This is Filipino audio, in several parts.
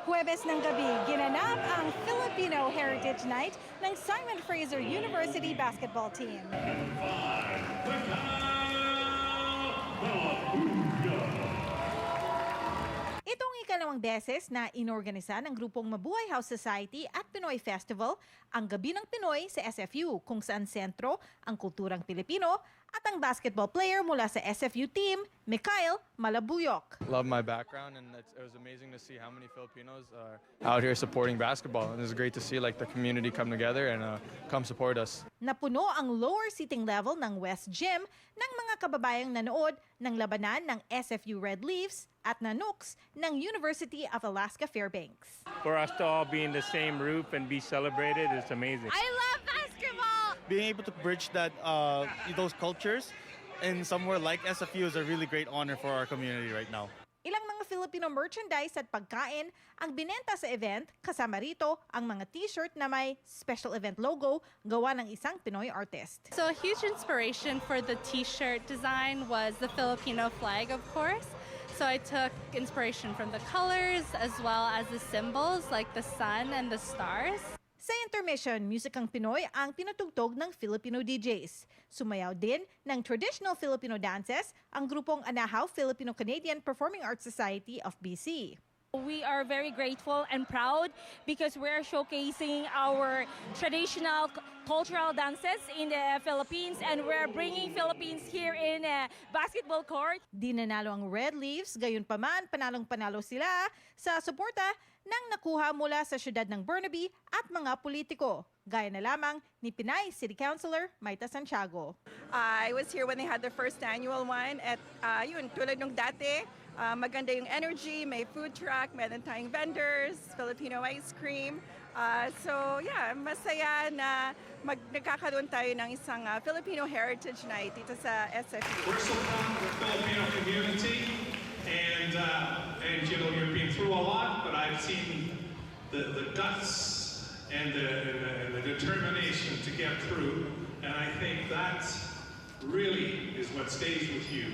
Huwebes ng gabi, ginanap ang Filipino Heritage Night ng Simon Fraser University basketball team. Itong ikalawang beses na inorganisa ng grupong Mabuhay House Society at Pinoy Festival ang Gabi ng Pinoy sa SFU, kung saan sentro ang kulturang Pilipino at ang basketball player mula sa SFU team, Mikhail Malabuyok. Love my background, and it was amazing to see how many Filipinos are out here supporting basketball, and it's great to see like the community come together and come support us. Napuno ang lower seating level ng West Gym ng mga kababayang nanood ng labanan ng SFU Red Leafs at Nanooks ng University of Alaska Fairbanks. For us to all be in the same roof and be celebrated is amazing. I love basketball! Being able to bridge those cultures in somewhere like SFU is a really great honor for our community right now. Ilang mga Filipino merchandise at pagkain ang binenta sa event, kasama rito ang mga t-shirt na may special event logo gawa ng isang Pinoy artist. So a huge inspiration for the t-shirt design was the Filipino flag, of course. So I took inspiration from the colors as well as the symbols like the sun and the stars. Sa intermission, musikang Pinoy ang tinutugtog ng Filipino DJs. Sumayaw din ng traditional Filipino dances ang grupong Anahaw Filipino-Canadian Performing Arts Society of BC. We are very grateful and proud because we're showcasing our traditional cultural dances in the Philippines, and we're bringing Philippines here in a basketball court. Di nanalo ang Red Leafs, gayunpaman panalong-panalo sila sa suporta ng nakuha mula sa syudad ng Burnaby at mga politiko. Gaya na lamang ni Pinay City Councilor Maita Santiago. I was here when they had their first annual one at yun, tulad nung dati, maganda yung energy, may food truck, meron tayong vendors, Filipino ice cream. So yeah, masaya na nagkakaroon tayo ng isang Filipino Heritage Night dito sa SFU. We're so proud of the Filipino community, and you know, you've been through a lot, but I've seen the guts and the determination to get through, and I think that really is what stays with you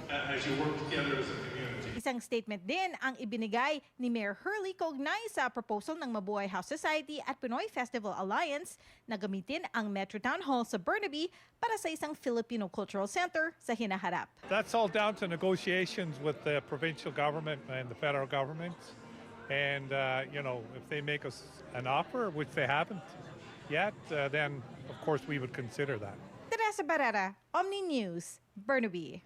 as you work together as a community. Isang statement din ang ibinigay ni Mayor Hurley kaugnay sa proposal ng Mabuhay House Society at Pinoy Festival Alliance na gamitin ang Metro Town Hall sa Burnaby para sa isang Filipino Cultural Center sa hinaharap. That's all down to negotiations with the provincial government and the federal government. And, you know, if they make us an offer, which they haven't yet, then, of course, we would consider that. Teresa Barrera, Omni News, Burnaby.